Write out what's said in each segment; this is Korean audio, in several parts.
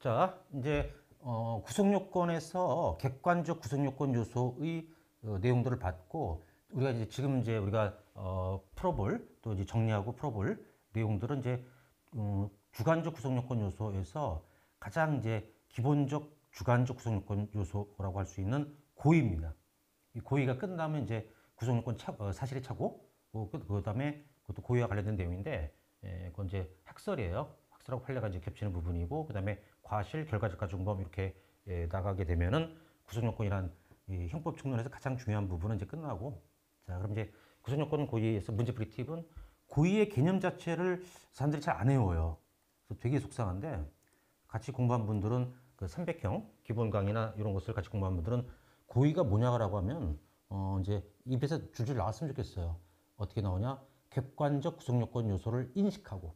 자, 이제 구성요건에서 객관적 구성요건 요소의 내용들을 봤고, 우리가 풀어볼, 또 이제 정리하고 풀어볼 내용들은 이제 주관적 구성요건 요소에서 가장 이제 기본적 주관적 구성요건 요소라고 할 수 있는 고의입니다. 이 고의가 끝나면 이제 구성요건 사실의 착오, 그다음에 그것도 고의와 관련된 내용인데, 그건 이제 학설이에요. 학설하고 판례가 이제 겹치는 부분이고, 그다음에 과실, 결과적 가중범 이렇게 나가게 되면은 구성요건이란 이 형법 측면에서 가장 중요한 부분은 이제 끝나고, 자 그럼 이제 구성요건 고의에서 문제풀이 팁은 고의의 개념 자체를 사람들이 잘 안 외워요. 그래서 되게 속상한데, 같이 공부한 분들은 그 300형 기본 강의나 이런 것을 같이 공부한 분들은 고의가 뭐냐라고 하면 이제 입에서 줄줄 나왔으면 좋겠어요. 어떻게 나오냐? 객관적 구성요건 요소를 인식하고,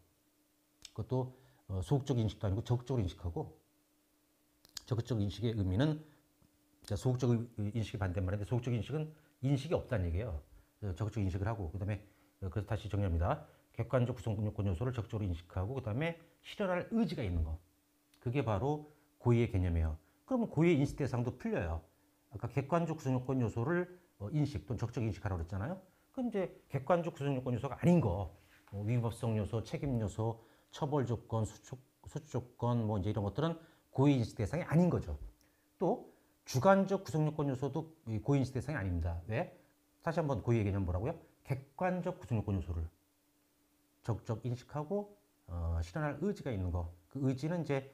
그것도 소극적 인식도 아니고 적극적으로 인식하고, 적극적 인식의 의미는 소극적 인식이 반대말인데, 소극적 인식은 인식이 없다는 얘기예요. 적극적 인식을 하고, 그다음에 그래서 다시 정리합니다. 객관적 구성요건 요소를 적극적으로 인식하고, 그다음에 실현할 의지가 있는 거. 그게 바로 고의의 개념이에요. 그러면 고의의 인식 대상도 풀려요. 아까 객관적 구성요건 요소를 인식 또는 적극적 인식하라고 그랬잖아요. 그럼 이제 객관적 구성요건 요소가 아닌 거, 위법성 요소, 책임 요소, 처벌 조건, 수축 조건, 뭐 이제 이런 것들은 고의 인식 대상이 아닌 거죠. 또 주관적 구성요건 요소도 고의 인식 대상이 아닙니다. 왜? 다시 한번 고의의 개념 뭐라고요? 객관적 구성요건 요소를 적극적 인식하고 실현할 의지가 있는 거. 그 의지는 이제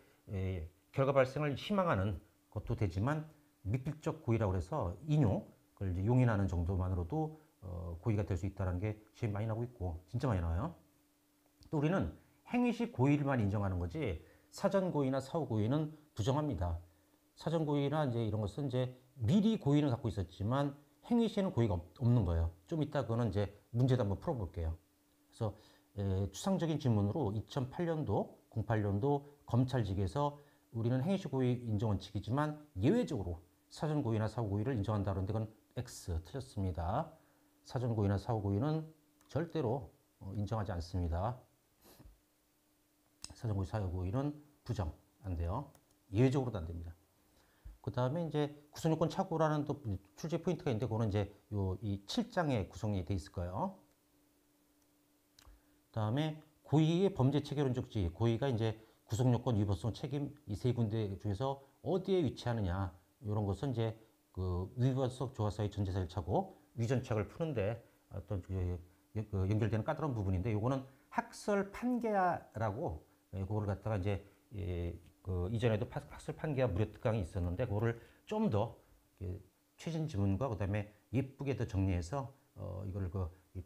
결과 발생을 희망하는 것도 되지만 미필적 고의라고 해서 그걸 이제 용인하는 정도만으로도 고의가 될 수 있다는 게 시험 많이 나오고 있고, 진짜 많이 나와요. 또 우리는 행위시 고의를만 인정하는 거지 사전 고의나 사후 고의는 부정합니다. 사전 고의나 이제 이런 것은 이제 미리 고의는 갖고 있었지만 행위 시에는 고의가 없는 거예요. 좀 이따 그거는 이제 문제도 한번 풀어볼게요. 그래서 추상적인 질문으로 2008년도, 08년도 검찰직에서 우리는 행위시 고의 인정 원칙이지만 예외적으로 사전 고의나 사후 고의를 인정한다는데, 그건 X 틀렸습니다. 사전 고의나 사후 고의는 절대로 인정하지 않습니다. 사전 고의, 사후 고의는 부정 안 돼요. 예외적으로도 안 됩니다. 그 다음에 이제 구성요건 착오라는 또 출제 포인트가 있는데, 그거는 이제 이 7장에 구성이 돼 있을 거예요. 그 다음에 고의의 범죄 체계론적 지위, 고의가 이제 구성요건, 위법성, 책임 이 세 군데 중에서 어디에 위치하느냐, 이런 것은 이제 그 위법성 조화사의 전제사를 차고 위전착을 푸는데 어떤 연결되는 까다로운 부분인데, 요거는 학설 판계야라고 그거를 갖다가 이제 그 이전에도 학설 판계야 무료 특강이 있었는데, 그거를 좀 더 최신 지문과 그다음에 예쁘게 더 정리해서 이걸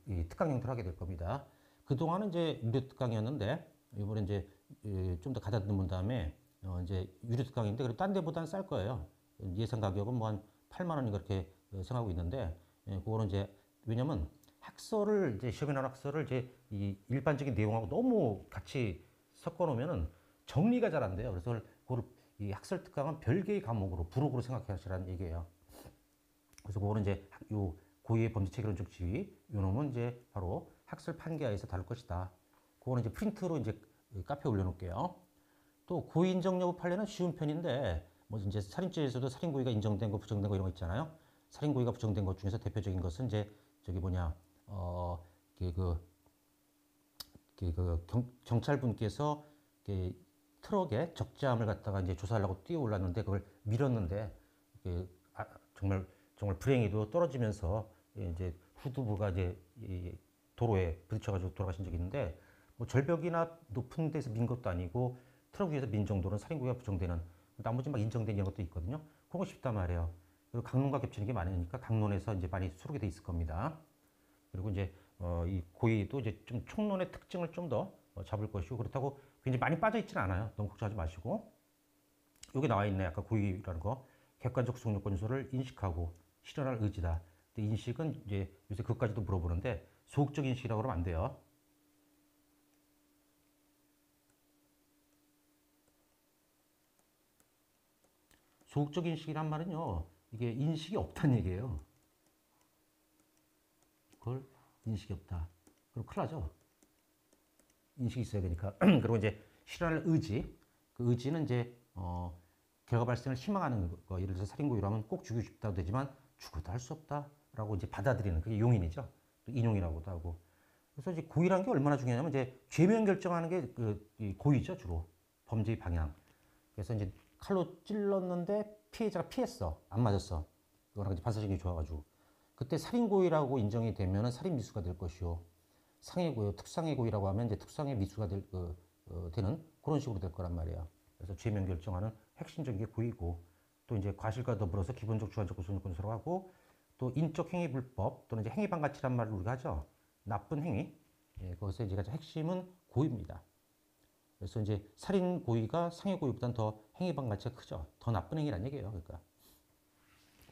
이 특강 형태로 하게 될 겁니다. 그동안은 이제 유료 특강이었는데, 이번에 이제 좀 더 가다듬은 다음에 이제 유료 특강인데, 그래도 딴 데보다는 쌀 거예요. 예상 가격은 뭐 한 8만 원인가 그렇게 생각하고 있는데, 그거는 이제 왜냐면 학설을 이제 시험에 나온 학설을 이제 이 일반적인 내용하고 너무 같이 섞어 놓으면은 정리가 잘 안 돼요. 그래서 그거를 이 학설 특강은 별개의 과목으로 부록으로 생각하시라는 얘기예요. 그래서 그거는 이제 요 고의의 범죄 체계론적 지위, 요 놈은 이제 바로 학설 판계하에서 다룰 것이다. 그거는 이제 프린트로 이제 카페에 올려놓을게요. 또 고의 인정 여부 판례는 쉬운 편인데, 뭐 이제 살인죄에서도 살인 고의가 인정된 거, 부정된 거 이런 거 있잖아요. 살인 고의가 부정된 것 중에서 대표적인 것은 이제 저기 뭐냐, 경찰분께서 트럭에 적재함을 갖다가 이제 조사하려고 뛰어 올랐는데, 그걸 밀었는데 정말 불행히도 떨어지면서 이제 후두부가 이제 도로에 부딪혀가지고 돌아가신 적이 있는데, 뭐 절벽이나 높은 데서 민 것도 아니고 트럭 위에서 민 정도는 살인고의가 부정되는, 나머지 막 인정된 이런 것도 있거든요. 그거 쉽단 말이에요. 그리고 강론과 겹치는 게 많으니까 강론에서 이제 많이 수록이 돼 있을 겁니다. 그리고 이제 이 고의도 이제 좀 총론의 특징을 좀 더 잡을 것이고, 그렇다고 굉장히 많이 빠져 있지는 않아요. 너무 걱정하지 마시고. 여기 나와 있네. 아까 고의라는 거. 객관적 구성요건 요소를 인식하고 실현할 의지다. 근데 인식은 이제 요새 그것까지도 물어보는데, 소극적 인식이라고 그러면 안 돼요. 소극적 인식이란 말은요, 이게 인식이 없다는 얘기예요. 그걸 인식이 없다. 그럼 큰일 나죠. 인식이 있어야 되니까. 그리고 이제 실현할 의지. 그 의지는 이제 결과 발생을 희망하는 거. 예를 들어서 살인 고의라면 꼭 죽이고 싶다고 되지만 죽어도 할 수 없다라고 이제 받아들이는 그게 용인이죠. 또 인용이라고도 하고. 그래서 이제 고의라는 게 얼마나 중요하냐면 이제 죄명 결정하는 게 이 고의죠 주로 범죄의 방향. 그래서 이제 칼로 찔렀는데 피해자가 피했어. 안 맞았어. 그거랑 이제 반사신경이 좋아가지고. 그때 살인고의라고 인정이 되면 살인 미수가 될 것이요. 상해고의, 특상해 고의라고 하면 이제 특상해 미수가 되는 그런 식으로 될 거란 말이야. 그래서 죄명 결정하는 핵심적인 게 고의고, 또 이제 과실과 더불어서 기본적, 주관적, 구성요건을 하고, 또 인적 행위 불법 또는 이제 행위 방가치란 말을 우리가 하죠. 나쁜 행위. 예, 거기서 이제 핵심은 고의입니다. 그래서 이제 살인 고의가 상해 고의보다는 더 행위 방가치가 크죠. 더 나쁜 행위란 얘기예요. 그러니까.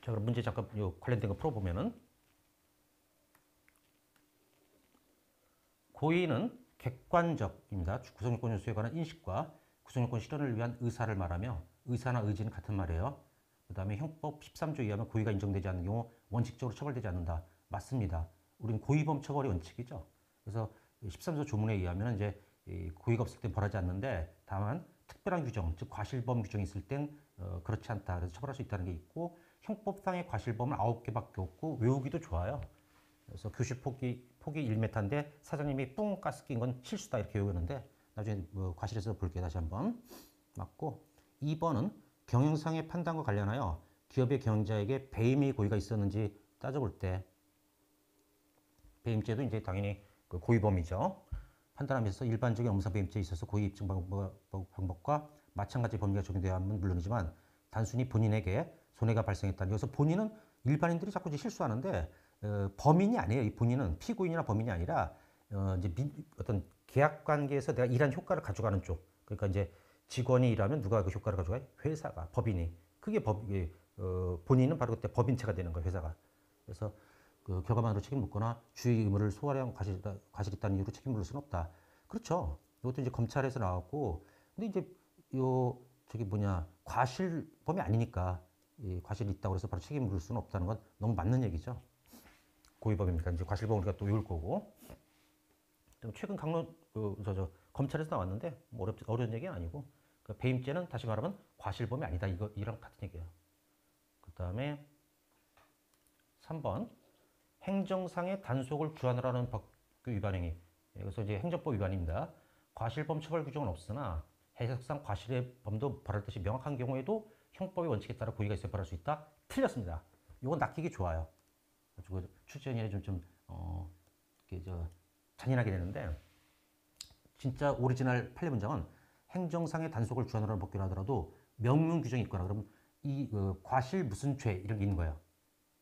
자, 그럼 문제 잠깐 요 관련된 거 풀어보면은 고의는 객관적입니다. 구성요건 요소에 관한 인식과 구성요건 실현을 위한 의사를 말하며 의사나 의지는 같은 말이에요. 그 다음에 형법 13조에 의하면 고의가 인정되지 않는 경우 원칙적으로 처벌되지 않는다. 맞습니다. 우리는 고의범 처벌이 원칙이죠. 그래서 13조 조문에 의하면 이제 고의가 없을 땐 벌하지 않는데 다만 특별한 규정, 즉 과실범 규정이 있을 땐 그렇지 않다. 그래서 처벌할 수 있다는 게 있고 형법상의 과실범은 9개밖에 없고 외우기도 좋아요. 그래서 교실 폭이 1m인데 사장님이 뿡 가스 낀 건 실수다 이렇게 외우는데 나중에 뭐 과실에서 볼게요. 다시 한번 맞고 2번은 경영상의 판단과 관련하여 기업의 경영자에게 배임의 고의가 있었는지 따져볼 때 배임죄도 이제 당연히 그 고의범이죠. 판단하면서 일반적인 업무상 배임죄에 있어서 고의 입증 방법과 마찬가지 범위가 적용되어야 하면 물론이지만 단순히 본인에게 손해가 발생했다는 여기서 본인은 일반인들이 자꾸 이제 실수하는데 범인이 아니에요. 이 본인은 피고인이나 범인이 아니라 이제 어떤 계약 관계에서 내가 일한 효과를 가져가는 쪽. 그러니까 이제 직원이 일하면 누가 그 효과를 가져가요? 회사가, 법인이. 그게 본인은 바로 그때 법인체가 되는 거예요, 회사가. 그래서 그 결과만으로 책임 묻거나 주의 의무를 소홀한 과실이 있다는 이유로 책임 물을 수는 없다. 그렇죠. 이것도 이제 검찰에서 나왔고, 근데 이제 과실범이 아니니까 과실이 있다고 해서 바로 책임 물을 수는 없다는 건 너무 맞는 얘기죠. 고의범이니까 이제 과실범 우리가 또 외울 거고. 최근 검찰에서 나왔는데 뭐 어려운 얘기는 아니고 그 배임죄는 다시 말하면 과실범이 아니다 이랑 같은 얘기예요. 그 다음에 3번 행정상의 단속을 주관하라는 법 위반 행위. 그래서 이제 행정법 위반입니다. 과실범 처벌 규정은 없으나 해석상 과실의 범도 벌할 것이 명확한 경우에도 형법의 원칙에 따라 고의가 있어야 벌할 수 있다. 틀렸습니다. 이건 낚이기 좋아요. 그래서 출제연이 잔인하게 되는데 진짜 오리지널 판례 문장은 행정상의 단속을 주관하라는 법규라 하더라도 명문 규정이 있거나 그러면 이 과실 무슨 죄 이런 게 있는 거예요.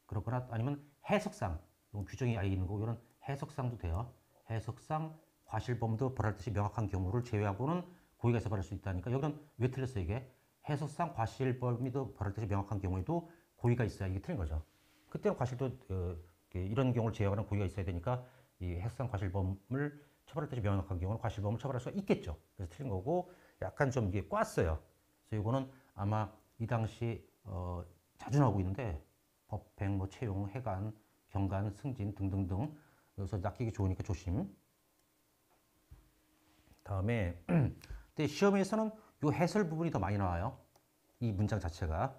그렇거나 아니면 해석상 규정이 아예 있는 거고 이런 해석상도 돼요. 해석상 과실범도 벌할 듯이 명확한 경우를 제외하고는 고의가 있어 벌할 수 있다니까 여기는 왜 틀렸어 이게? 해석상 과실범도 벌할 듯이 명확한 경우에도 고의가 있어야 이게 틀린 거죠. 그때는 과실도 이런 경우를 제외하는 고의가 있어야 되니까 이 해석상 과실범을 처벌할 듯이 명확한 경우는 과실범을 처벌할 수가 있겠죠. 그래서 틀린 거고 약간 좀 이게 꽈어요. 그래서 이거는 아마 이 당시 자주 나오고 있는데 법행, 채용, 해관, 경관, 승진 등등등 그래서 낚이기 좋으니까 조심. 다음에 근데 시험에서는 이 해설 부분이 더 많이 나와요. 이 문장 자체가.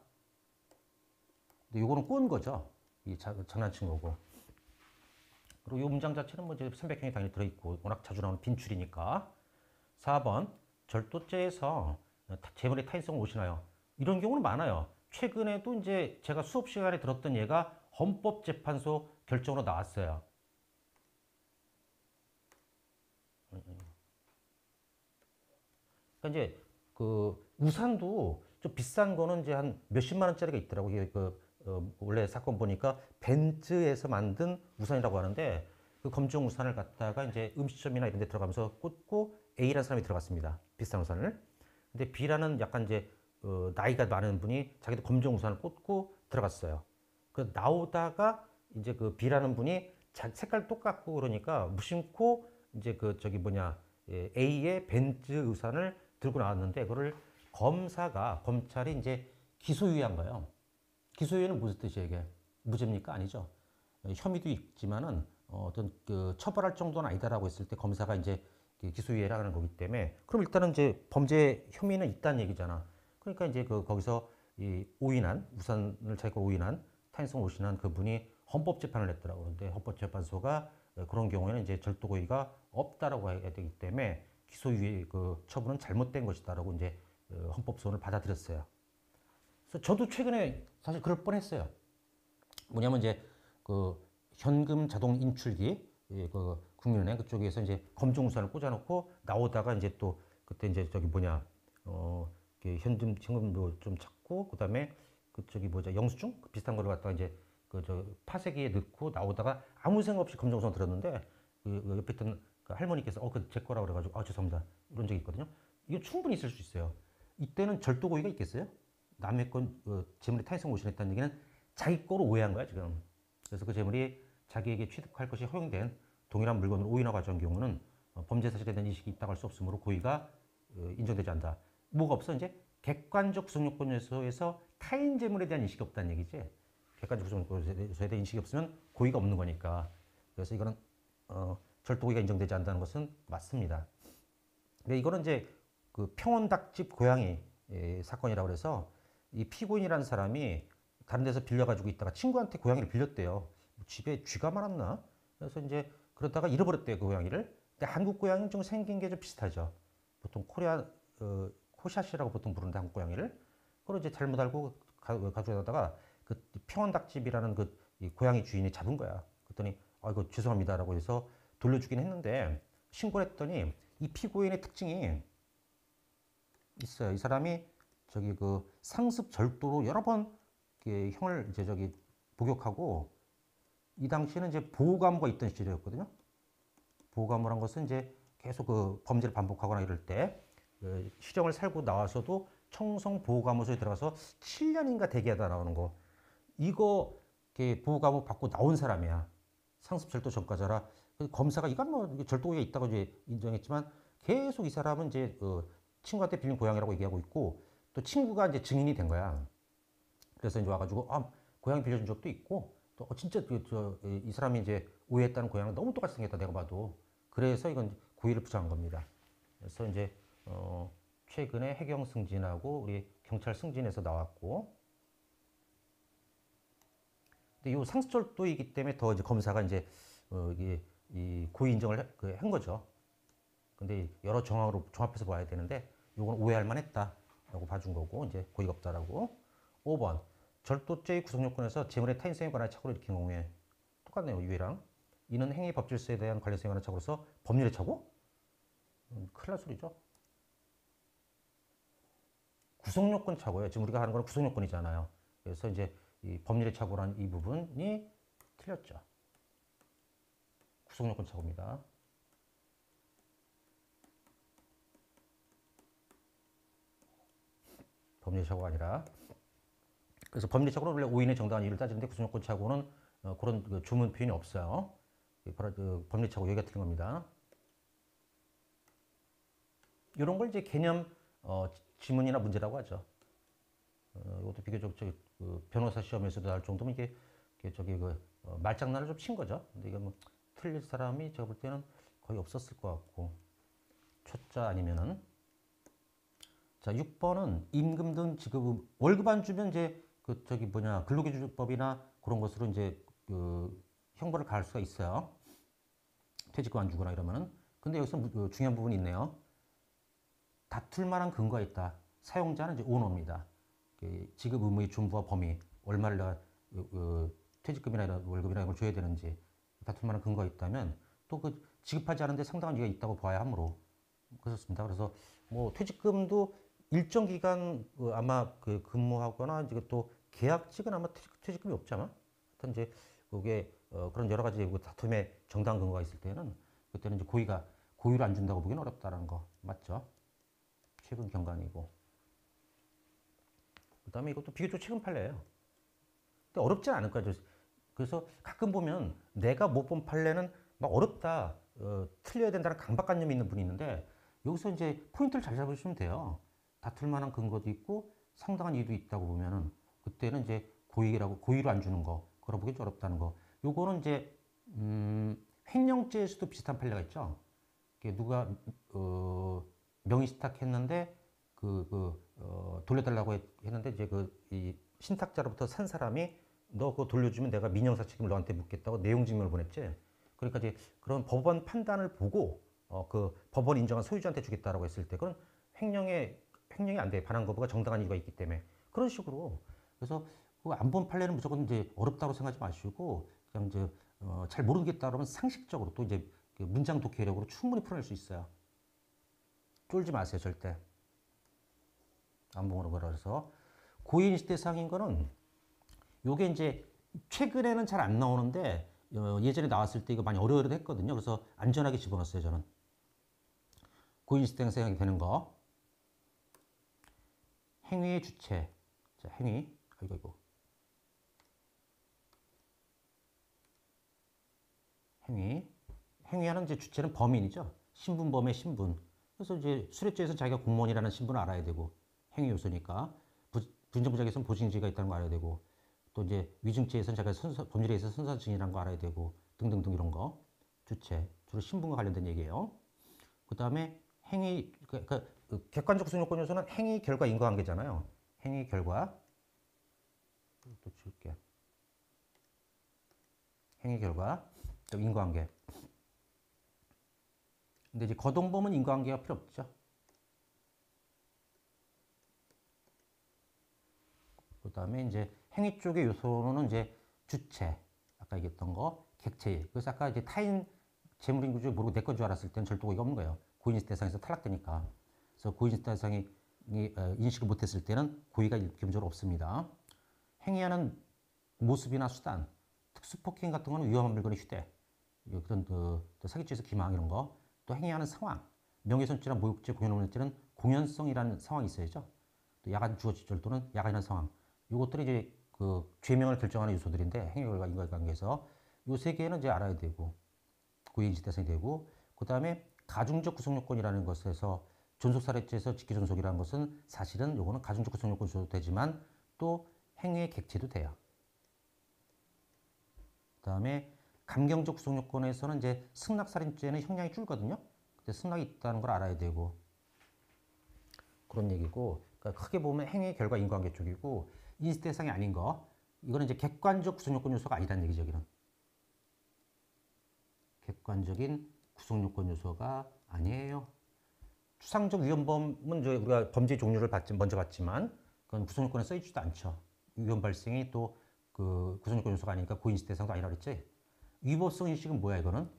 근데 요거는 꼰 거죠. 이 장난친 거고. 그리고 이 문장 자체는 뭐 이제 300형이 당연히 들어있고 워낙 자주 나오는 빈출이니까. 4번 절도죄에서 재물의 타인성을 오시나요? 이런 경우는 많아요. 최근에도 이제 제가 수업 시간에 들었던 예가 헌법재판소 결정으로 나왔어요. 그러니까 이제 그 우산도 좀 비싼 거는 이제 한 몇십만 원짜리가 있더라고요. 이게 원래 사건 보니까 벤츠에서 만든 우산이라고 하는데 그 검정 우산을 갖다가 이제 음식점이나 이런 데 들어가면서 꽂고 A라는 사람이 들어갔습니다. 비싼 우산을. 근데 B라는 약간 이제 나이가 많은 분이 자기도 검정 우산을 꽂고 들어갔어요. 그 나오다가 이제 그 B라는 분이 색깔 똑같고 그러니까 무심코 이제 A의 벤츠 우산을 들고 나왔는데 그거를 검찰이 이제 기소유예한 거예요. 기소유예는 무슨 뜻이에요, 이게? 무죄입니까? 아니죠. 혐의도 있지만은 어떤 그 처벌할 정도는 아니다라고 했을 때 검사가 이제 기소유예라는 거기 때문에 그럼 일단은 이제 범죄 혐의는 있다는 얘기잖아. 그러니까 이제 거기서 이 오인한 우산을 자기가 오인한 타인성을 오인한 그분이 헌법재판을 했더라고. 그런데 헌법재판소가 그런 경우에는 이제 절도고의가 없다라고 해야 되기 때문에 기소유예 그 처분은 잘못된 것이다라고 이제 헌법소원을 받아들였어요. 그래서 저도 최근에 사실 그럴 뻔했어요. 뭐냐면 이제 그 현금 자동 인출기 그 국민은행 그쪽에서 이제 검정 우산을 꽂아놓고 나오다가 이제 또 그때 이제 저기 뭐냐 현금도 좀 찾고 그다음에 그 저기 뭐죠 영수증 비슷한 거를 갖다가 이제 그 저 파쇄기에 넣고 나오다가 아무 생각 없이 검정 우산 들었는데 그 옆에 있던 그 할머니께서 그 제 거라 그래가지고 죄송합니다 이런 적이 있거든요. 이거 충분히 있을 수 있어요. 이때는 절도고의가 있겠어요? 남의 건 재물의 타인성 오신했다는 얘기는 자기 거로 오해한 거야 지금. 그래서 그 재물이 자기에게 취득할 것이 허용된 동일한 물건을 오인하고 가져온 경우는 범죄 사실에 대한 인식이 있다고 할 수 없으므로 고의가 인정되지 않는다. 뭐가 없어 이제 객관적 구속요건 요소에서 타인 재물에 대한 인식이 없다는 얘기지. 객관적 구속요건 요소에 대한 인식이 없으면 고의가 없는 거니까. 그래서 이거는 절도고의가 인정되지 않는다는 것은 맞습니다. 근데 이거는 이제 그 평원닭집 고양이 사건이라고 그래서 이 피고인이라는 사람이 다른 데서 빌려가지고 있다가 친구한테 고양이를 빌렸대요. 집에 쥐가 많았나? 그래서 이제 그러다가 잃어버렸대요, 그 고양이를. 근데 한국 고양이는 좀 생긴 게 좀 비슷하죠. 보통 코샷이라고 보통 부르는데 한국 고양이를. 그걸 이제 잘못 알고 가져다가 그 평원닭집이라는 이 고양이 주인이 잡은 거야. 그랬더니 이거 죄송합니다라고 해서 돌려주긴 했는데 신고를 했더니 이 피고인의 특징이 있어요. 이 사람이 저기 그 상습 절도로 여러 번 형을 이제 저기 복역하고 이 당시에는 이제 보호감호가 있던 시절이었거든요. 보호감호란 것은 이제 계속 그 범죄를 반복하거나 이럴 때 시정을 살고 나와서도 청송 보호감호소에 들어가서 7년인가 대기하다 나오는 거. 이거 보호감호 받고 나온 사람이야. 상습 절도 전과자라. 검사가 이건 뭐 절도가 있다고 이제 인정했지만 계속 이 사람은 이제 친구한테 빌린 고양이라고 얘기하고 있고 또 친구가 이제 증인이 된 거야. 그래서 이제 와가지고 고양이 빌려준 적도 있고 또 진짜 이 사람이 이제 오해했다는 고양이가 너무 똑같이 생겼다 내가 봐도. 그래서 이건 고의를 부정한 겁니다. 그래서 이제 최근에 해경 승진하고 우리 경찰 승진해서 나왔고. 근데 이 상습절도이기 때문에 더 이제 검사가 이제 이게 이 고의 인정을 한 거죠. 근데 여러 정황으로 종합해서 봐야 되는데 이건 오해할 만했다라고 봐준 거고 이제 고의가 없다라고. 5번 절도죄의 구성요건에서 재물의 타인성에 관한 착오를 일으킨 경우에 똑같네요. 유해랑 이는 행위 법질서에 대한 관련성에 관한 착오로서 법률의 착오? 큰일 날 소리죠. 구성요건 착오예요. 지금 우리가 하는 건 구성요건이잖아요. 그래서 이제 이 법률의 착오라는 이 부분이 틀렸죠. 구성요건 착오입니다. 법률의 착오가 아니라. 그래서 법률의 착오는 원래 오인의 정당한 이유를 따지는데 구성요건 착오는 그런 그 주문 표현이 없어요. 바로 법률의 착오 여기가 틀린 겁니다. 이런 걸 이제 개념 지문이나 문제라고 하죠. 이것도 비교적 변호사 시험에서도 나올 정도면 이게 저기 말장난을 좀 친 거죠. 근데 이거 뭐 틀릴 사람이 제가 볼 때는 거의 없었을 것 같고. 초짜 아니면은. 자, 6번은 임금 등 지급 월급 안 주면 이제 근로기준법이나 그런 것으로 이제 형벌을 가할 수가 있어요. 퇴직금 안 주거나 이러면은. 근데 여기서 중요한 부분이 있네요. 다툴 만한 근거가 있다. 사용자는 이제 오너입니다. 지급 의무의 준부와 범위, 얼마를 내가 퇴직금이나 이런 월급이나 이걸 줘야 되는지 다툴 만한 근거가 있다면 또 지급하지 않은데 상당한 이유가 있다고 봐야 하므로 그렇습니다. 그래서 뭐 퇴직금도 일정 기간 아마 근무하거나 이제 또 계약직은 아마 퇴직금이 없지 않아? 하여튼 이제 그게 그런 여러 가지 다툼의 정당 근거가 있을 때는 그때는 이제 고의를 안 준다고 보기는 어렵다는 거 맞죠? 최근 경관이고. 그다음에 이것도 비교적 최근 판례예요. 근데 어렵진 않을 거죠. 그래서 가끔 보면 내가 못 본 판례는 막 어렵다, 틀려야 된다는 강박관념이 있는 분이 있는데 여기서 이제 포인트를 잘 잡으시면 돼요. 다툴 만한 근거도 있고 상당한 이유도 있다고 보면은 그때는 이제 고의로 안 주는 거, 그걸 보기 좀 어렵다는 거. 요거는 이제 횡령죄에서도 비슷한 판례가 있죠. 누가 명의 시탁했는데 돌려달라고 했는데 이제 이 신탁자로부터 산 사람이 너 그거 돌려주면 내가 민형사 책임을 너한테 묻겠다고 내용 증명을 보냈지. 그러니까 이제 그런 법원 판단을 보고 그 법원 인정한 소유주한테 주겠다라고 했을 때 그건 횡령이 안 돼. 반환 거부가 정당한 이유가 있기 때문에 그런 식으로. 그래서 그 안 본 판례는 무조건 이제 어렵다고 생각하지 마시고 그냥 이제 잘 모르겠다 그러면 상식적으로 또 이제 그 문장 독해력으로 충분히 풀어낼 수 있어요. 쫄지 마세요 절대. 안 보는 거라 그래서 고인식 대상인 거는 요게 이제 최근에는 잘 안 나오는데 예전에 나왔을 때 이거 많이 어려워도 했거든요. 그래서 안전하게 집어넣었어요 저는. 고인식 대상이 되는 거. 행위의 주체. 자, 행위. 이거. 행위. 행위하는 이제 주체는 범인이죠. 신분범의 신분. 그래서 이제 수뢰죄에서는 자기가 공무원이라는 신분을 알아야 되고 행위 요소니까 부인정부작에서는 보증지가 있다는 거 알아야 되고 또 이제 위증죄에서는 자기가 법률에 의해서 선서 증인이라는 거 알아야 되고 등등등 이런 거 주체 주로 신분과 관련된 얘기예요. 그 다음에 행위 그러니까 객관적 구성 요건 요소는 행위 결과 인과관계잖아요. 행위 결과 또 줄게. 행위 결과 또 인과관계. 근데 이제 거동범은 인과관계가 필요 없죠. 그 다음에 이제 행위 쪽의 요소는 이제 주체, 아까 얘기했던 거, 객체. 그래서 아까 이제 타인 재물인 구조 모르고 내 건 줄 알았을 때는 절도고의가 없는 거예요. 고인식 대상에서 탈락되니까. 그래서 고인식 대상이 인식을 못했을 때는 고의가 기본적으로 없습니다. 행위하는 모습이나 수단, 특수폭행 같은 거는 위험한 물건의 휴대, 그런 또 사기죄에서 기망 이런 거, 또 행위하는 상황, 명예훼손죄나 모욕죄, 공연음란죄는 공연성이라는 상황이 있어야죠. 또 야간 주거 절도는 야간이라는 상황. 이것들이 이제 그 죄명을 결정하는 요소들인데 행위결과 인과관계에서 이 세 개는 이제 알아야 되고 고의인식 대상이 되고 그 다음에 가중적 구성요건이라는 것에서 존속살해죄에서 직기존속이라는 것은 사실은 요거는 가중적 구성요건 줘도 되지만 또 행위의 객체도 돼요. 그 다음에 감경적 구성요건에서는 이제 승낙살인죄는 형량이 줄거든요. 근데 승낙이 있다는 걸 알아야 되고 그런 얘기고 그러니까 크게 보면 행위 결과 인과관계 쪽이고 인식 대상이 아닌 거 이거는 이제 객관적 구성요건 요소가 아니라는 얘기죠. 여기는 객관적인 구성요건 요소가 아니에요. 추상적 위헌범은 이제 우리가 범죄 종류를 먼저 봤지만 그건 구성요건에 써있지도 않죠. 위헌 발생이 또 그 구성요건 요소가 아니니까 고인식 대상도 아니라 그랬지. 위법성 인식은 뭐야 이거는?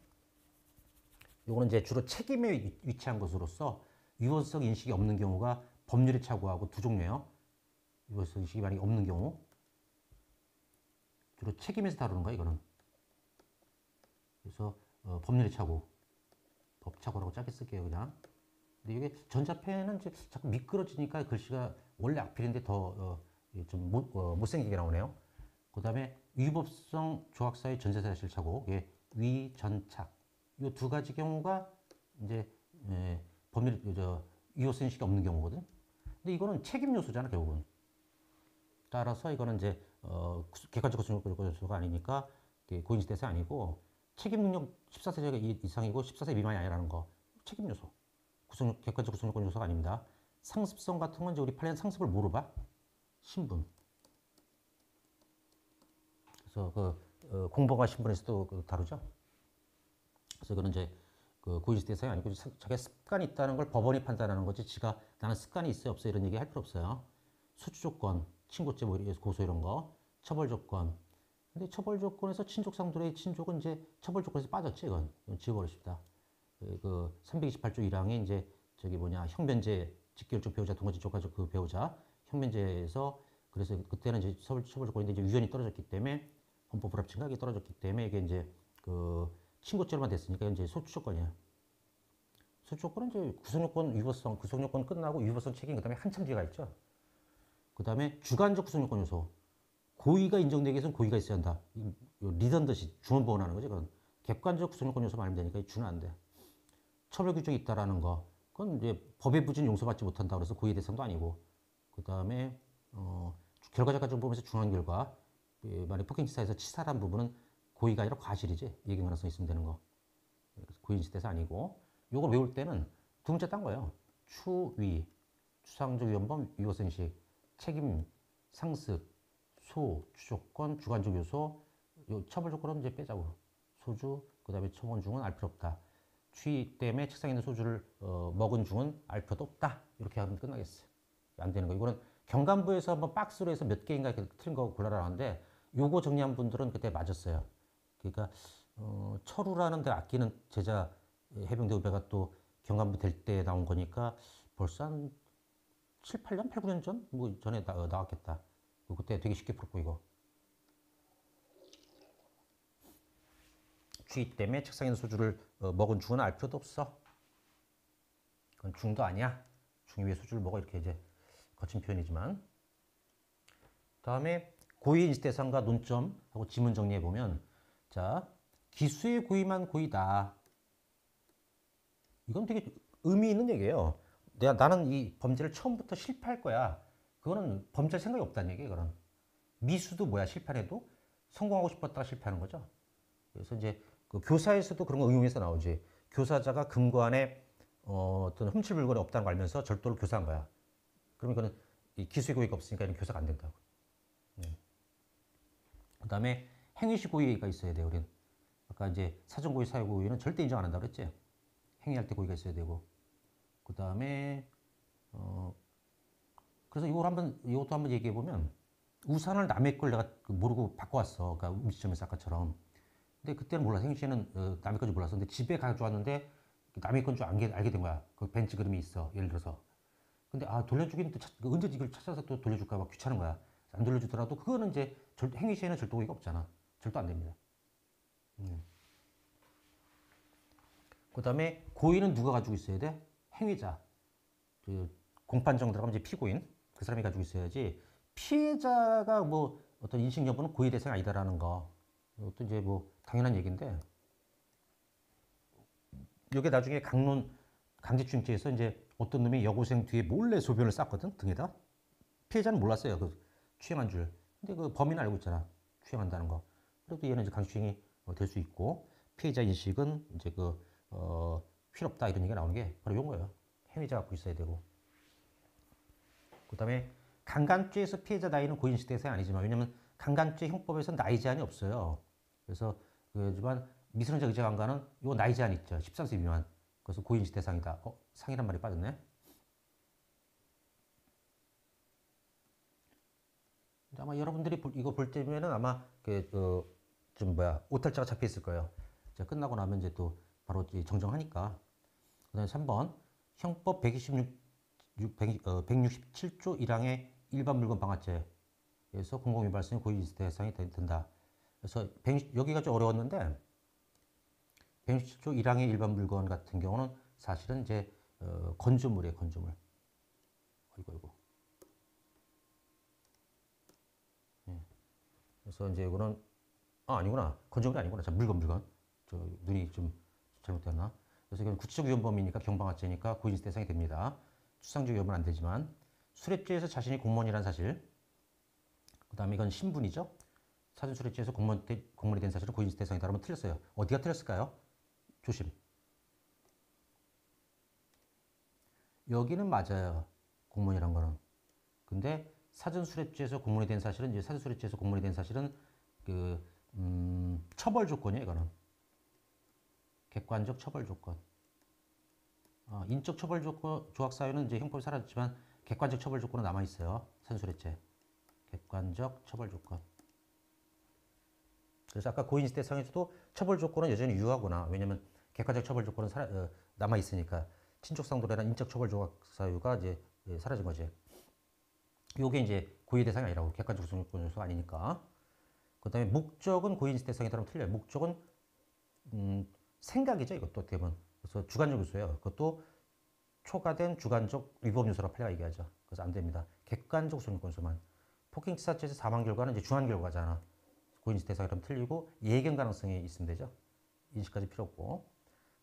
이거는 이제 주로 책임에 위치한 것으로서 위법성 인식이 없는 경우가 법률의 착오하고 두 종류예요. 위법성 인식이 만약에 없는 경우 주로 책임에서 다루는 거야 이거는. 그래서 법률의 착오, 법착오라고 짧게 쓸게요 그냥. 근데 이게 전자펜은 이제 자꾸 미끄러지니까 글씨가 원래 악필인데 더 좀 못생기게 나오네요. 그 다음에 위법성 조각사의 전세사실 착오, 예, 위전착. 이 두 가지 경우가 이제 법률 위법성 인식이 없는 경우거든. 근데 이거는 책임 요소잖아 결국은. 따라서 이거는 이제 객관적 구성요건 요소가 아니니까 고인식 대상이 아니고 책임 능력 14세 이상이고 14세 미만이 아니라는 거. 책임 요소. 객관적 구성요건 요소가 아닙니다. 상습성 같은 건 이제 우리 판례는 상습을 뭐로 봐? 신분. 그래서 공범과 신분에서도 다루죠. 그래서 이거는 이제 고인식 대상이 아니고 자기가 습관이 있다는 걸 법원이 판단하는 거지 지가 나는 습관이 있어요 없어요 이런 얘기 할 필요 없어요. 수주 조건, 친고죄 뭐 고소 이런 거, 처벌 조건. 근데 처벌 조건에서 친족 상도의 친족은 이제 처벌 조건에서 빠졌지 이건 지워버립시다. 그 328조 1항에 이제 저기 뭐냐 형변제 직결적 배우자 동거지 조가적 그 배우자 형변제에서 그래서 그때는 이제 처벌 조건인데 이제 유연이 떨어졌기 때문에 헌법 불합 증가하기 떨어졌기 때문에 이게 이제 그 친고죄로만 됐으니까 이제 소추 조건이야. 소추 조건은 이제 구성요건 위법성 구성요건 끝나고 위법성 책임 그다음에 한참 뒤가 있죠. 그다음에 주관적 구성요건 요소. 고의가 인정되기 위해서는 고의가 있어야 한다. 리던듯이 중원보원하는 거지. 그건 객관적 구성요건 요소만 알면 되니까 주는 안 돼. 처벌 규정이 있다라는 거. 그건 이제 법의 부진 용서받지 못한다. 그래서 고의 대상도 아니고. 그다음에 결과적 가정 보면서 중요한 결과. 만약 폭행치사에서 치사한 부분은 고의가 아니라 과실이지. 예견 가능성 있으면 되는 거. 고의인식 대상 아니고. 요걸 외울 때는 두 문자 딴 거예요. 추위. 추상적 위헌범, 위법성식, 책임, 상습, 소, 주조건, 주관적 요소, 요 처벌 조건은 이제 빼자고. 소주, 그 다음에 첨언 중은 알 필요 없다. 취 때문에 책상에 있는 소주를 먹은 중은 알 필요도 없다. 이렇게 하면 끝나겠어요. 안 되는 거. 이거는 경감부에서 한번 박스로 해서 몇 개인가 이렇게 틀린 거 골라라 하는데 요거 정리한 분들은 그때 맞았어요. 그러니까 철우라는 데 아끼는 제자 해병대 후배가 또 경감부 될 때 나온 거니까 벌써 한 7, 8년, 8, 9년 전? 뭐 전에 나왔겠다. 그때 되게 쉽게 풀었고 이거. 취 때문에 책상에 있는 소주를 먹은 중은 알 필요도 없어. 그건 중도 아니야. 중이 왜 소주를 먹어 이렇게 이제 거친 표현이지만. 다음에 고의 인식 대상과 논점하고 지문 정리해 보면 자 기수의 고의만 고의다. 이건 되게 의미 있는 얘기예요. 나는 이 범죄를 처음부터 실패할 거야. 그거는 범죄할 생각이 없다는 얘기예요. 그건 미수도 뭐야 실패해도 성공하고 싶었다가 실패하는 거죠. 그래서 이제 그 교사에서도 그런 거 응용해서 나오지. 교사자가 금고 안에 어떤 훔칠 물건이 없다는 걸 알면서 절도를 교사한 거야. 그러면 이거는 이 기수의 고의가 없으니까 이런 교사가 안 된다고. 그 다음에 행위시 고의가 있어야 돼요. 우리는 아까 이제 사전고의, 사유고의는 절대 인정 안 한다고 그랬지. 행위할 때 고의가 있어야 되고. 그 다음에 그래서 이것도 한번 얘기해 보면 우산을 남의 걸 내가 모르고 바꿔왔어. 그러니까 음식점에서 아까처럼. 근데 그때는 몰랐어. 행시에는 남의 건지 몰랐어. 근데 집에 가져왔는데 남의 건 줄 알게 된 거야. 그 벤치 그림이 있어. 예를 들어서. 근데 돌려주기는 또 언제 이걸 찾아서 또 돌려줄까 봐 귀찮은 거야. 안 돌려주더라도 그거는 이제 행위 시에는 절도 고의가 없잖아. 절도 안 됩니다. 그 다음에 고의는 누가 가지고 있어야 돼? 행위자. 그 공판정 들어가면 이제 피고인. 그 사람이 가지고 있어야지. 피해자가 뭐 어떤 인식 여부는 고의 대상이 아니다라는 거. 이것도 이제 뭐 당연한 얘기인데. 이게 나중에 강제추행죄에서 이제 어떤 놈이 여고생 뒤에 몰래 소변을 쌌거든 등에다. 피해자는 몰랐어요. 그 추행한 줄. 근데 그 범인은 알고 있잖아. 추행한다는 거. 그래도 얘는 이제 강제추행이 될 수 있고 피해자 인식은 이제 필요 없다 이런 얘기가 나오는 게 바로 이런 거예요. 행위자 갖고 있어야 되고. 그 다음에 강간죄에서 피해자 나이는 고인식 대상이 아니지만 왜냐면 강간죄 형법에서는 나이 제한이 없어요. 그래서 그지만 미성년자 의제 강간은 요 나이 제한 있죠. 13세 미만. 그래서 고인식 대상이다. 상이란 말이 빠졌네. 아마 여러분들이 이거 볼 때면은 아마 오탈자가 잡혀 있을 거예요. 자, 끝나고 나면 이제 또 바로 정정하니까. 그다음에 3번 형법 167조 1항의 일반 물건 방화죄에서 공공위반성이 고의인식 대상이 된다. 그래서 여기가 좀 어려웠는데 167조 1항의 일반 물건 같은 경우는 사실은 이제 건조물이에요. 건조물. 아이고. 그래서 이제 이거는 아니구나. 건조물이 아니구나. 자, 물건. 저 눈이 좀 잘못됐나? 그래서 이건 구체적 위헌범이니까 경방화죄니까 고의인식 대상이 됩니다. 추상적 위헌은 안 되지만 수뢰죄에서 자신이 공무원이라는 사실. 그다음에 이건 신분이죠. 사전 수뢰죄에서 공무원이 된 사실은 고의인식 대상이다. 그러면 틀렸어요. 어디가 틀렸을까요? 조심. 여기는 맞아요. 공무원이란 거는. 근데 사전 수뢰죄에서 공무원이 된 사실은 이제 사전 수뢰죄에서 공무원이 된 사실은 처벌 조건이에요. 이거는 객관적 처벌 조건. 인적 처벌 조건 조학 사유는 이제 형법이 사라졌지만 객관적 처벌 조건은 남아 있어요. 사전 수뢰죄. 객관적 처벌 조건. 그래서 아까 고의인식 대상에서도 처벌 조건은 여전히 유효하구나. 왜냐면 객관적 처벌 조건은 남아 있으니까 친족 상도례나 인적 처벌 조학 사유가 이제 사라진 거지. 요게 이제 고의 대상이 아니라고. 객관적 구성요건 요소가 아니니까. 그 다음에 목적은 고의인식 대상이라면 틀려요. 목적은 생각이죠. 이것도 어떻게 보면. 그래서 주관적 요소예요. 그것도 초과된 주관적 위법 요소라고 빨리 얘기하죠. 그래서 안 됩니다. 객관적 구성요건 요소만. 폭행치사죄에서 사망 결과는 이제 중한 결과잖아. 고의인식 대상이라면 틀리고 예견 가능성이 있으면 되죠. 인식까지 필요 없고.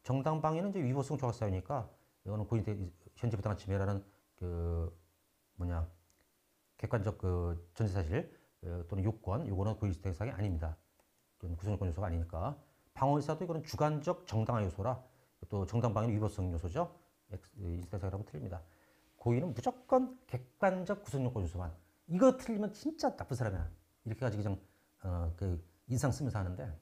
정당방위는 이제 위법성 조각 사유니까 이거는 현재 부당한 침해라는 객관적 전제사실 또는 요건, 요거는 고의인식 대상이 아닙니다. 구성요건 요소가 아니니까. 방어의사도 이거는 주관적 정당화 요소라 또 정당방위는 위법성 요소죠. 인식 대상이라면 틀립니다. 고의는 무조건 객관적 구성 요건 요소만. 이거 틀리면 진짜 나쁜 사람이야. 이렇게 가지고 그냥 그 인상 쓰면서 하는데,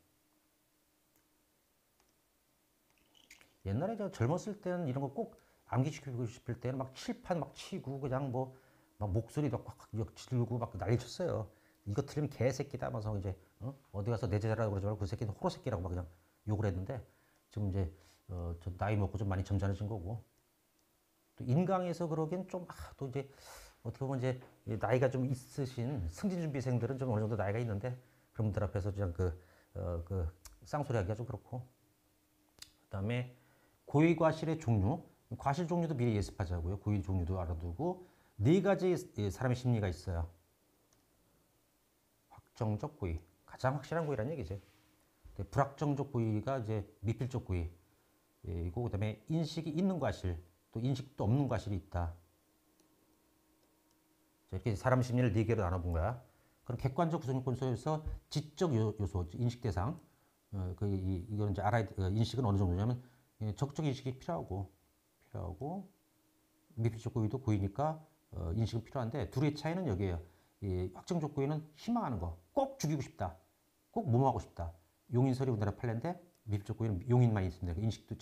옛날에 저 젊었을 때는 이런 거 꼭 암기시키고 싶을 때는 막 칠판 막 치고 그냥 뭐 막 목소리도 막 지르고 막 난리 쳤어요. 이거 틀리면 개새끼다 하면서 이제 어디 가서 내 제자라고 그러지 말고 그 새끼는 호로새끼라고 막 그냥 욕을 했는데, 지금 이제 저 나이 먹고 좀 많이 점잖아진 거고, 또 인강에서 그러기엔 좀 또 이제 어떻게 보면 이제 나이가 좀 있으신 승진준비생들은 좀 어느 정도 나이가 있는데, 그런 분들 앞에서 그냥 그 쌍소리 하기가 좀 그렇고. 그다음에 고의 과실의 종류, 과실 종류도 미리 예습하자고요. 고의 종류도 알아두고, 네 가지 사람의 심리가 있어요. 확정적 고의, 가장 확실한 고의라는 얘기지. 불확정적 고의가 이제 미필적 고의이고, 그다음에 인식이 있는 과실, 또 인식도 없는 과실이 있다. 이렇게 사람 심리를 네 개로 나눠본 거야. 그럼 객관적 구성 요건에서 지적 요소, 인식 대상, 이건 이제 알아야 인식은 어느 정도냐면 적적 인식이 필요하고 미필적 고의도 고의니까 인식은 필요한데, 둘의 차이는 여기에요. 확정적 고의는 희망하는 거, 꼭 죽이고 싶다, 꼭 모모하고 싶다. 용인설이 우리나라 판례인데, 미필적 고의는 용인만 있습니다. 인식도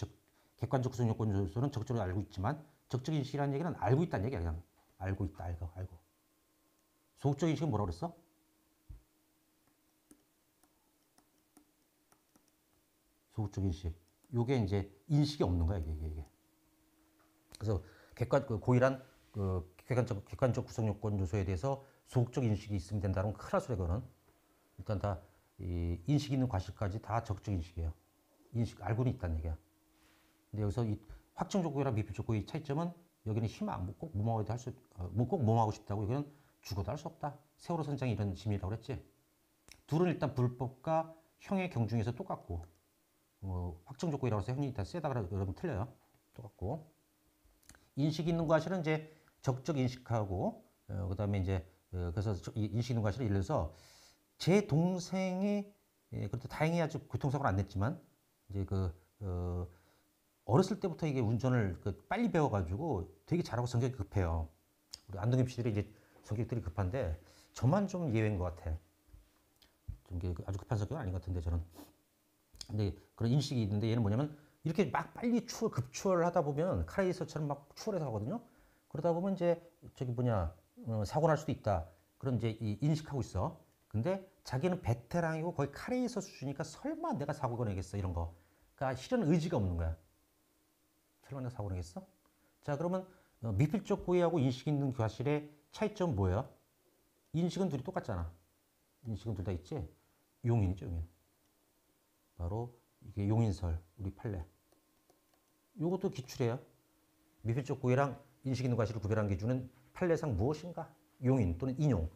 객관적 구성 요건 요소는 적적으로 알고 있지만, 적적 인식이라는 얘기는 알고 있다는 얘기야. 그냥 알고 있다, 알고. 소극적 인식은 뭐라고 그랬어? 소극적 인식. 요게 이제 인식이 없는 거야, 이게. 그래서 고의란 객관적 구성 요건 요소에 대해서 소극적 인식이 있으면 된다는 건 큰일 소리야, 그거는. 일단 다 인식 있는 과실까지 다 적극적 인식이에요. 인식 알고는 있다는 얘기야. 근데 여기서 이 확정적 고의랑 미필적 고의 차이점은, 여기는 희망, 꼭 모모하고 꼭 모모하고 싶다고, 이거는 죽어도 할 수 없다. 세월호 선장이 이런 심리라고 그랬지. 둘은 일단 불법과 형의 경중에서 똑같고, 확정적 고의라고 해서 형이 일단 세다 그러면 틀려요. 똑같고. 인식 있는 과실은 이제 적적 인식하고, 그다음에 이제 그래서 인식 있는 과실을 예를 들어서 제 동생이 그래도 다행히 아주 교통사고를 안 냈지만, 이제 어렸을 때부터 이게 운전을 빨리 배워가지고 되게 잘하고 성격이 급해요. 우리 안동엽 씨들이 이제 성격들이 급한데, 저만 좀 예외인 것 같아. 좀 아주 급한 성격은 아닌 것 같은데, 저는. 근데 그런 인식이 있는데, 얘는 뭐냐면 이렇게 막 빨리 급추월을 하다 보면 카레이서처럼 막 추월해서 가거든요. 그러다 보면 이제 사고 날 수도 있다. 그런 이제 인식하고 있어. 근데 자기는 베테랑이고 거의 카레이서 수준이니까 설마 내가 사고가 내겠어, 이런 거. 그러니까 실현 의지가 없는 거야. 설마 내가 사고 내겠어? 자, 그러면 미필적 고의하고 인식 있는 과실의 차이점은 뭐예요? 인식은 둘이 똑같잖아. 인식은 둘 다 있지? 용인이죠, 용인. 바로 이게 용인설, 우리 판례. 이것도 기출이에요. 미필적 고의랑 인식 있는 과실을 구별하는 기준은 판례상 무엇인가? 용인 또는 인용.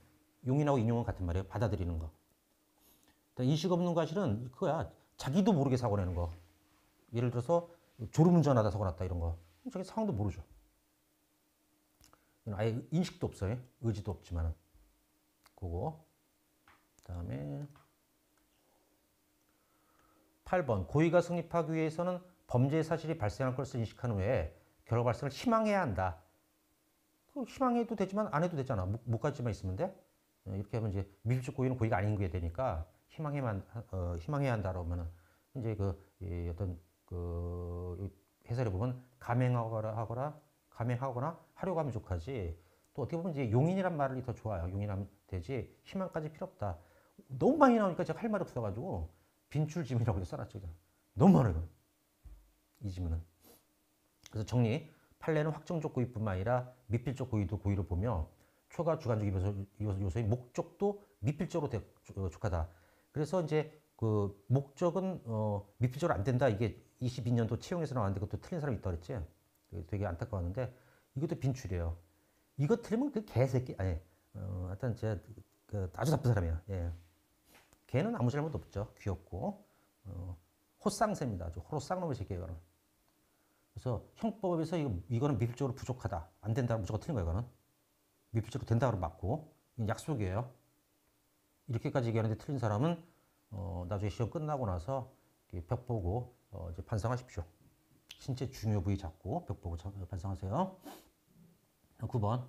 용인하고 인용은 같은 말이에요. 받아들이는 거. 인식 없는 과실은 그거야. 자기도 모르게 사고 내는 거. 예를 들어서 졸음운전하다 사고 났다, 이런 거. 자기 상황도 모르죠. 아예 인식도 없어요. 의지도 없지만은. 그거. 그다음에 8번. 고의가 성립하기 위해서는 범죄 사실이 발생할 것을 인식한 후에 결과 발생을 희망해야 한다. 희망해도 되지만 안 해도 되잖아. 못가지만 있으면 돼. 이렇게 하면 이제 미필적 고의는 고의가 아닌 게 되니까 희망해야 한다라고 하면은, 이제 어떤 해설에 보면 감행하거나 하려고 하면 족하지. 또 어떻게 보면 이제 용인이란 말이 더 좋아요. 용인하면 되지. 희망까지 필요 없다. 너무 많이 나오니까 제가 할 말이 없어가지고 빈출지문이라고 써놨죠. 너무 많아요. 이 지문은. 그래서 정리. 판례는 확정적 고의뿐만 아니라 미필적 고의도 고의를 보며, 초과 주관적 요소인 목적도 미필적으로 족하다. 그래서 이제 목적은 미필적으로 안 된다. 이게 22년도 채용에서 나왔는데, 그것도 틀린 사람이 있다 그랬지. 되게 안타까웠는데, 이것도 빈출이에요. 이거 틀리면 그 개새끼, 하여튼 제가 아주 나쁜 사람이야. 예. 걔는 아무 잘못 없죠. 귀엽고 호쌍새입니다. 아주 호로쌍놈의 새끼예요, 이거는. 그래서 형법에서 이거는 미필적으로 부족하다, 안 된다면 무조건 틀린 거예요. 이거는 미필적으로 된다고 맞고, 약속이에요. 이렇게까지 얘기하는데 틀린 사람은 나중에 시험 끝나고 나서 벽 보고 이제 반성하십시오. 신체 중요 부위 잡고 벽 보고 반성하세요. 9번.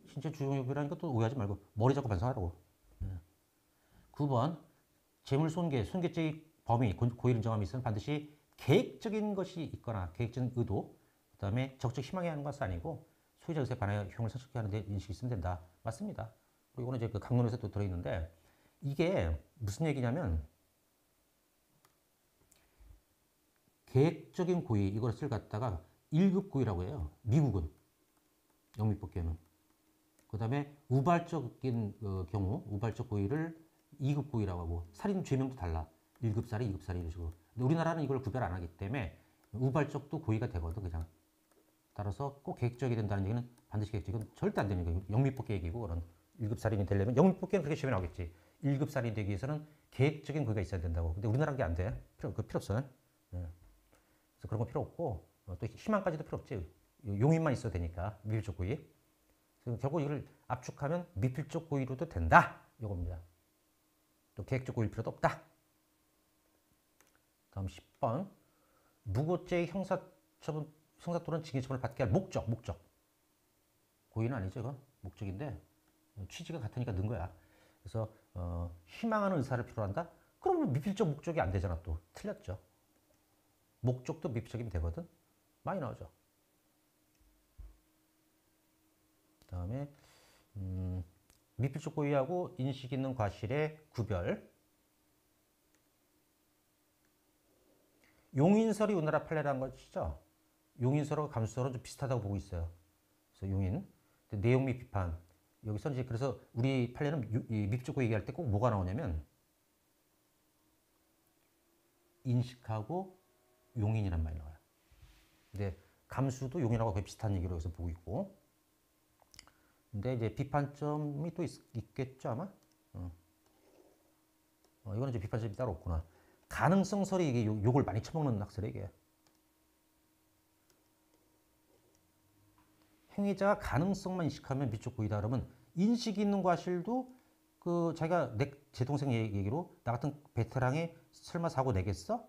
신체 주요기라니까 또 오해하지 말고 머리 잡고 반성하라고. 9번. 재물 손괴, 손괴죄의 범위, 고의를 인정함이 있으면 반드시 계획적인 것이 있거나 계획적인 의도, 그 다음에 적극 희망해 하는 것은 아니고 소유자 의사에 반하여 효용을 선택해 하는 데 인식이 있으면 된다. 맞습니다. 그리고 이거는 이제 그 강론에서 또 들어있는데 이게 무슨 얘기냐면 계획적인 고의 이것을 갖다가 1급 고의라고 해요. 미국은 영미법계는. 그 다음에 우발적인 경우 우발적 고의를 2급 고의라고 하고 살인 죄명도 달라. 1급 살인, 2급 살인 이런 식으로. 근데 우리나라는 이걸 구별 안 하기 때문에 우발적도 고의가 되거든 그냥. 따라서 꼭 계획적이 된다는 얘기는 반드시 계획적은 절대 안 되는 거예요. 영미법계 얘기고 그런 1급 살인이 되려면 영미법계는 그렇게 시험에 나오겠지. 1급 살인이 되기 위해서는 계획적인 고의가 있어야 된다고. 근데 우리나라는 그게 안 돼. 필요 없어. 네. 그래서 그런 거 필요 없고 또 희망까지도 필요 없지. 용인만 있어도 되니까 미필적 고의. 결국 이걸 압축하면 미필적 고의로도 된다. 이겁니다. 또 계획적 고의일 필요도 없다. 다음 10번. 무고죄의 형사처분, 형사 또는 징계처분을 받게 할 목적. 고의는 아니죠. 이건 목적인데 취지가 같으니까 넣은 거야. 그래서 희망하는 의사를 필요로 한다? 그러면 미필적 목적이 안 되잖아. 또 틀렸죠. 목적도 미필적이면 되거든. 많이 나오죠. 그 다음에 미필적 고의하고 인식 있는 과실의 구별. 용인설이 우리나라 판례라는 것이죠. 용인설하고 감수설은 좀 비슷하다고 보고 있어요. 그래서 용인. 내용 및 비판. 여기서 이제 그래서 우리 판례는 미필적 고의 얘기할 때 꼭 뭐가 나오냐면 인식하고 용인이란 말이 나와요. 근데 감수도 용인하고 거의 비슷한 얘기로 여기서 보고 있고. 근데 이제 비판점이 또 있겠죠 아마. 이거는 이제 비판점이 따로 없구나. 가능성설이 이게 욕을 많이 처먹는 학설이에요 이게. 행위자가 가능성만 인식하면 미필적 고의다 그러면 인식이 있는 과실도 그 자기가 제 동생 얘기로 나 같은 베테랑이 설마 사고 내겠어?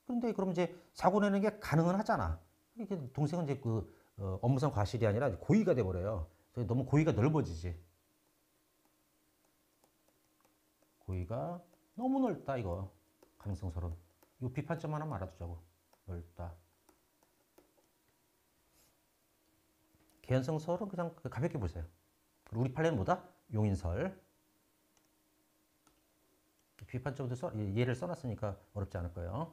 그런데 그럼 이제 사고 내는 게 가능은 하잖아. 이게 동생은 이제 그 업무상 과실이 아니라 고의가 돼 버려요. 너무 고의가 넓어지지. 고의가 너무 넓다 이거. 가능성설은. 이 비판점 하나만 알아두자고. 넓다. 개연성설은 그냥 가볍게 보세요. 그리고 우리 판례는 뭐다? 용인설. 비판점도 예를 써놨으니까 어렵지 않을 거예요.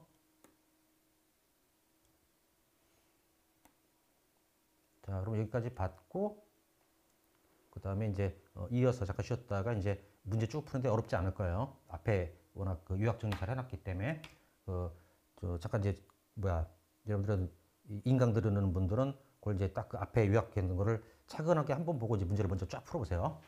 자, 그럼 여기까지 받고 그 다음에 이제 이어서 잠깐 쉬었다가 이제 문제 쭉 푸는데 어렵지 않을 거예요. 앞에 워낙 그 요약 정리 잘 해놨기 때문에 잠깐 이제 여러분들은 인강 들으는 분들은 그걸 이제 딱 그 앞에 요약해 놓은 거를 차근하게 한번 보고 이제 문제를 먼저 쫙 풀어보세요.